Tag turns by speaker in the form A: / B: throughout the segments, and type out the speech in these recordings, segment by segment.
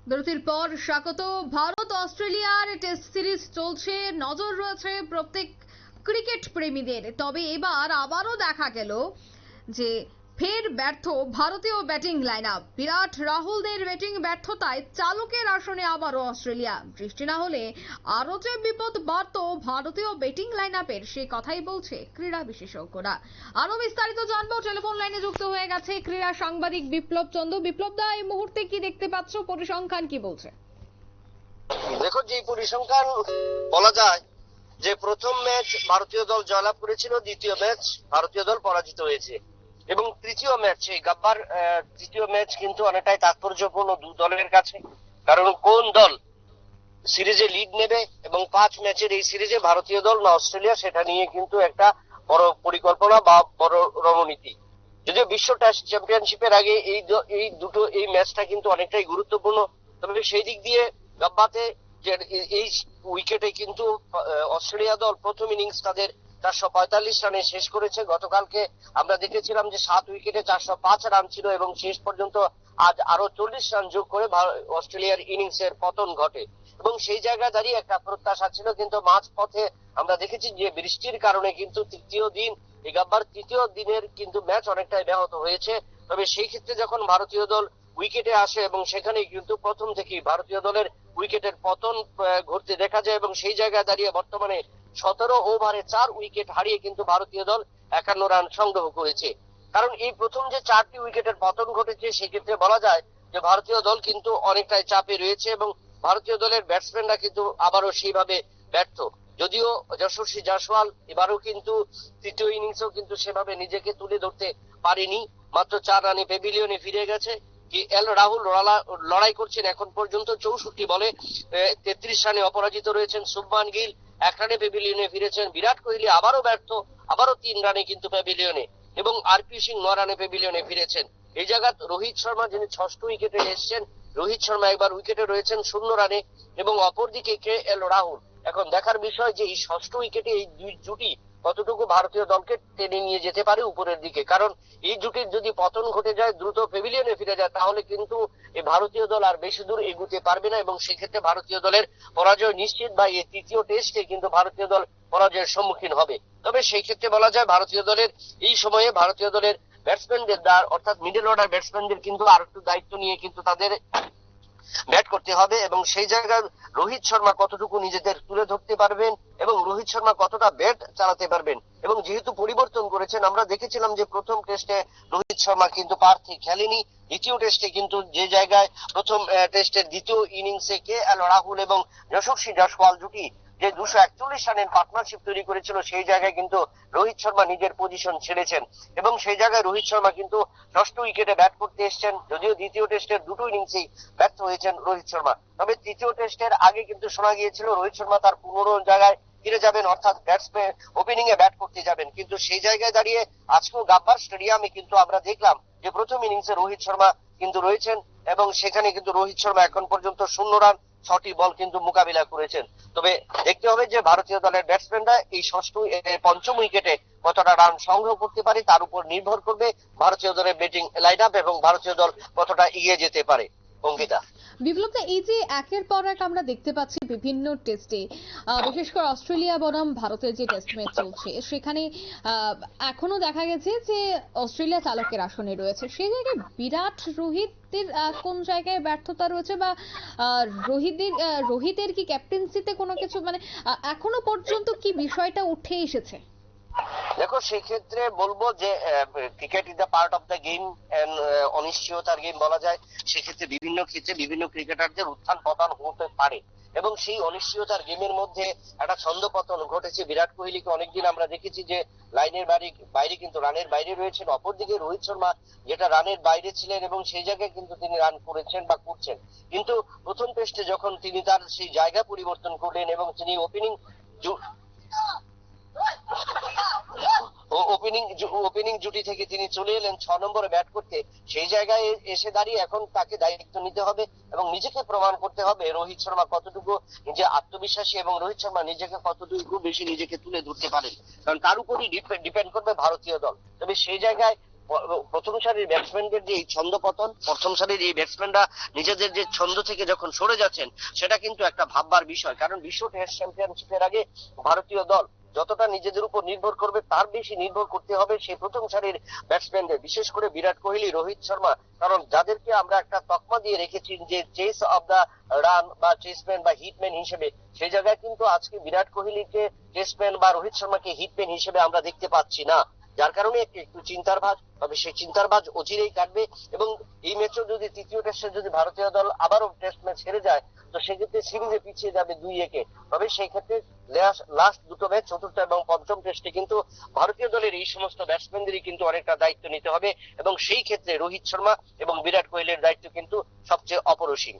A: বিরতির পর স্বাগত। ভারত অস্ট্রেলিয়ার টেস্ট সিরিজ চলছে, নজর রয়েছে প্রত্যেক ক্রিকেট প্রেমীদের। তবে এবার আবারও দেখা গেল যে ফের ব্যর্থ ভারতীয় ব্যাটিং লাইন আপ। বিরাট রাহুলদের ব্যাটিং ব্যর্থতায় চালকের আসনে আবারও অস্ট্রেলিয়া। বৃষ্টি না হলে আরো যে বিপদ বাড়ত ভারতীয় ব্যাটিং লাইন আপের, সে কথাই বলছে ক্রীড়া বিশেষজ্ঞরা। আরো বিস্তারিত জানবো, টেলিফোন লাইনে যুক্ত হয়ে গেছে ক্রীড়া সাংবাদিক বিপ্লব চন্দ্র। বিপ্লব দা, এই মুহূর্তে কি দেখতে পাচ্ছ, পরিসংখ্যান কি বলছে?
B: দেখো, যে পরিসংখ্যান বলা যায় যে প্রথম ম্যাচ ভারতীয় দল জয়লাভ করেছিল, দ্বিতীয় ম্যাচ ভারতীয় দল পরাজিত হয়েছে এবং তৃতীয় ম্যাচ এই গাব্বার তৃতীয় ম্যাচ কিন্তু অনেকটাই তাৎপর্যপূর্ণ দু দলের কাছে। কারণ কোন দল সিরিজে লিড নেবে এবং 5 ম্যাচের এই সিরিজে ভারতীয় দল না অস্ট্রেলিয়া, সেটা নিয়ে কিন্তু একটা বড় পরিকল্পনা বা বড় রণনীতি। যদিও বিশ্ব টেস্ট চ্যাম্পিয়নশিপের আগে এই ম্যাচটা কিন্তু অনেকটাই গুরুত্বপূর্ণ। তবে সেই দিক দিয়ে গাব্বাতে যে এই উইকেটে কিন্তু অস্ট্রেলিয়া দল প্রথম ইনিংস তাদের 445 রানে শেষ করেছে। গতকালকে আমরা দেখেছিলাম যে 7 উইকেটে 405 রান ছিল এবং শেষ পর্যন্ত আজ আরো 40 রান যোগ করে অস্ট্রেলিয়ার ইনিংসের পতন ঘটে এবং সেই জায়গায় দাঁড়িয়ে একটা প্রত্যাশা ছিল। কিন্তু মাঝ পথে আমরা দেখেছি যে বৃষ্টির কারণে কিন্তু এই গাব্বার তৃতীয় দিনের কিন্তু ম্যাচ অনেকটাই ব্যাহত হয়েছে। তবে সেই ক্ষেত্রে যখন ভারতীয় দল উইকেটে আসে এবং সেখানে কিন্তু প্রথম থেকেই ভারতীয় দলের উইকেটের পতন ঘটতে দেখা যায় এবং সেই জায়গায় দাঁড়িয়ে বর্তমানে 17 ওভারে 4 উইকেট হারিয়ে কিন্তু ভারতীয় দল 51 রান সংগ্রহ করেছে। কারণ এই প্রথম যে 4টি উইকেটের পতন ঘটেছে, সেক্ষেত্রে বলা যায় যে ভারতীয় দল কিন্তু অনেকটাই চাপে রয়েছে এবং ভারতীয় দলের ব্যাটসম্যানরা কিন্তু আবারও সেইভাবে ব্যর্থ। যদিও যশস্বী জয়সওয়াল এবারও কিন্তু তৃতীয় ইনিংসেও কিন্তু সেভাবে নিজেকে তুলে ধরতে পারেনি। মাত্র 4 রানে প্যাভিলিয়নে ফিরে গেছে। এল রাহুল লড়াই করছেন এখন পর্যন্ত 64 বলে 33 রানে অপরাজিত রয়েছেন। শুভমান গিল 1 রানে প্যাভিলিয়নে ফিরেছেন। বিরাট কোহলি আবারও ব্যর্থ, আবারও 3 রানে কিন্তু প্যাভিলিয়নে, এবং আরপি সিং 9 রানে প্যাভিলিয়নে ফিরেছেন। এই জায়গায় রোহিত শর্মা, যিনি 6ষ্ঠ উইকেটে এসেছেন, রোহিত শর্মা একবার উইকেটে রয়েছেন 0 রানে এবং অপরদিকে কে এল রাহুল। এখন দেখার বিষয় যে এই 6ষ্ঠ উইকেটে এই দুই জুটি কতটুকু ভারতীয় দলকে টেনে নিয়ে যেতে পারে উপরের দিকে। কারণ এই জুটির যদি পতন ঘটে যায়, দ্রুত প্যাভিলিয়নে ফিরে যায়, তাহলে কিন্তু এই ভারতীয় দল আর বেশি দূর এগুতে পারবে না এবং সেক্ষেত্রে ভারতীয় দলের পরাজয় নিশ্চিত, বা এই তৃতীয় টেস্টে কিন্তু ভারতীয় দল পরাজয়ের সম্মুখীন হবে। তবে সেই ক্ষেত্রে বলা যায় ভারতীয় দলের এই সময়ে ভারতীয় দলের ব্যাটসম্যানদের অর্থাৎ মিডল অর্ডার ব্যাটসম্যানদের কিন্তু আর একটু দায়িত্ব নিয়ে কিন্তু তাদের ব্যাট করতে হবে এবং সেই জায়গায় রোহিত শর্মা কতটুকু নিজেদের তুলে ধরতে পারবেন এবং রোহিত শর্মা কতটা ব্যাট চালাতে পারবেন। এবং যেহেতু পরিবর্তন করেছেন, আমরা দেখেছিলাম যে প্রথম টেস্টে রোহিত শর্মা কিন্তু পার্থে খেলেনি। দ্বিতীয় টেস্টে কিন্তু যে জায়গায় প্রথম টেস্টের দ্বিতীয় ইনিংসে কে এল রাহুল এবং যশস্বী জয়সওয়াল জুটি যে 241 রানের পার্টনারশিপ তৈরি করেছিল, সেই জায়গায় কিন্তু রোহিত শর্মা নিজের পজিশন ছেড়েছেন এবং সেই জায়গায় রোহিত শর্মা কিন্তু 6ষ্ঠ উইকেটে ব্যাট করতে এসেছেন। যদিও দ্বিতীয় টেস্টের দুটো ইনিংসেই ব্যর্থ হয়েছেন রোহিত শর্মা। তবে তৃতীয় টেস্টের আগে কিন্তু শোনা গিয়েছিল রোহিত শর্মা তার 15 জায়গায় ফিরে যাবেন, অর্থাৎ ব্যাটসম্যান ওপেনিং এ ব্যাট করতে যাবেন। কিন্তু সেই জায়গায় দাঁড়িয়ে আজকেও গাব্বার স্টেডিয়ামে কিন্তু আমরা দেখলাম যে প্রথম ইনিংসে রোহিত শর্মা কিন্তু রয়েছেন এবং সেখানে কিন্তু রোহিত শর্মা এখন পর্যন্ত 0 রান 6টি বল কিন্তু মোকাবিলা করেছেন। তবে দেখতে হবে যে ভারতীয় দলের ব্যাটসম্যানরা এই পঞ্চম উইকেটে কতটা রান সংগ্রহ করতে পারে, তার উপর নির্ভর করবে ভারতীয় দলের ব্যাটিং লাইন আপ এবং ভারতীয় দল কতটা এগিয়ে যেতে পারে। অঙ্কিতা।
A: বিপ্লবদা, এই যে একের পর এক আমরা দেখতে পাচ্ছি বিভিন্ন টেস্টে, বিশেষ করে অস্ট্রেলিয়া বনাম ভারতের যে টেস্ট ম্যাচ চলছে, সেখানে এখনো দেখা গেছে যে অস্ট্রেলিয়া চালকের আসনে রয়েছে। সেই জায়গায় বিরাট রোহিতের কোন জায়গায় ব্যর্থতা রয়েছে, বা রোহিতের কি ক্যাপ্টেন্সিতে কোনো কিছু, মানে এখনো পর্যন্ত কি বিষয়টা উঠে এসেছে?
B: দেখো, সেই ক্ষেত্রে বলবো যে cricket is the part of the game and অনিশ্চয়তার গেম বলা যায়। সেক্ষেত্রে বিভিন্ন ক্ষেত্রে বিভিন্ন ক্রিকেটারদের উত্থান পতন হতে পারে এবং সেই অনিশ্চয়তার গেমের মধ্যে একটা ছন্দপতন ঘটেছে। বিরাট কোহলিকে অনেকদিন আমরা দেখেছি যে লাইনের বাইরে কিন্তু রানের বাইরে রয়েছেন। অপরদিকে রোহিত শর্মা যেটা রানের বাইরে ছিলেন এবং সেই জায়গায় কিন্তু তিনি রান করেছেন বা করছেন। কিন্তু প্রথম টেস্টে যখন তিনি তার সেই জায়গা পরিবর্তন করলেন এবং তিনি ওপেনিং জুটি থেকে তিনি চলে এলেন 6 নম্বরে ব্যাট করতে, সেই জায়গায় এসে দাঁড়িয়ে এখন তাকে দায়িত্ব নিতে হবে এবং নিজেকে প্রমাণ করতে হবে রোহিত শর্মা কতটুকু নিজে আত্মবিশ্বাসী এবং রোহিত শর্মা নিজেকে কতটুকু বেশি নিজেকে তুলে ধরতে পারেন, কারণ তার উপরই ডিপেন্ড করবে ভারতীয় দল। তবে সেই জায়গায় প্রথম সারির ব্যাটসম্যানদের যে এই ছন্দপতন, প্রথম সারির এই ব্যাটসম্যানরা নিজেদের যে ছন্দ থেকে যখন সরে যাচ্ছেন, সেটা কিন্তু একটা ভাববার বিষয়। কারণ বিশ্ব টেস্ট চ্যাম্পিয়নশিপের আগে ভারতীয় দল যতটা নিজেদের উপর নির্ভর করবে, তার বেশি নির্ভর করতে হবে সেই প্রথম সারির ব্যাটসম্যানদের, বিশেষ করে বিরাট কোহলি, রোহিত শর্মা। কারণ যাদেরকে আমরা একটা তকমা দিয়ে রেখেছি যে চেস অফ দা রান বা চেসম্যান বা হিটম্যান হিসেবে, সেই জায়গায় কিন্তু আজকে বিরাট কোহলিকে চেসম্যান বা রোহিত শর্মাকে হিটম্যান হিসেবে আমরা দেখতে পাচ্ছি না। যার কারণে একটু চিন্তার ভাঁজ, তবে সেই চিন্তার ভাঁজ অচিরেই কাটবে। এবং এই ম্যাচও যদি তৃতীয় টেস্টে যদি ভারতীয় দল আবারও টেস্ট ম্যাচ হেরে যায়, তো সেক্ষেত্রে সিরিজে পিছিয়ে যাবে 2-1। তবে সেই ক্ষেত্রে লাস্ট দুটো ম্যাচ, চতুর্থ এবং পঞ্চম টেস্টে কিন্তু ভারতীয় দলের এই সমস্ত ব্যাটসম্যানদেরই কিন্তু অনেকটা দায়িত্ব নিতে হবে, এবং সেই ক্ষেত্রে রোহিত শর্মা এবং বিরাট কোহলির দায়িত্ব কিন্তু সবচেয়ে অপরিসীম।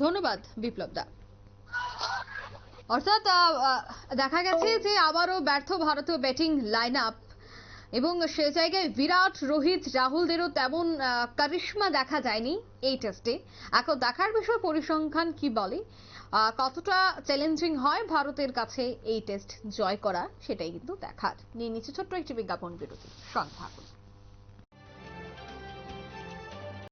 A: ধন্যবাদ বিপ্লব দা। অর্থাৎ দেখা গেছে যে আবারও ব্যর্থ ভারতীয় ব্যাটিং লাইন আপ, এবং সে জায়গায় বিরাট, রোহিত, রাহুলদেরও তেমন কারিশমা দেখা যায়নি এই টেস্টে। এখন দেখার বিষয় পরিসংখ্যান কি বলে, কতটা চ্যালেঞ্জিং হয় ভারতের কাছে এই টেস্ট জয় করা, সেটাই কিন্তু দেখার। নিয়ে নিচ্ছে ছোট্ট একটি বিজ্ঞাপন বিরতি, সঙ্গে থাকুন।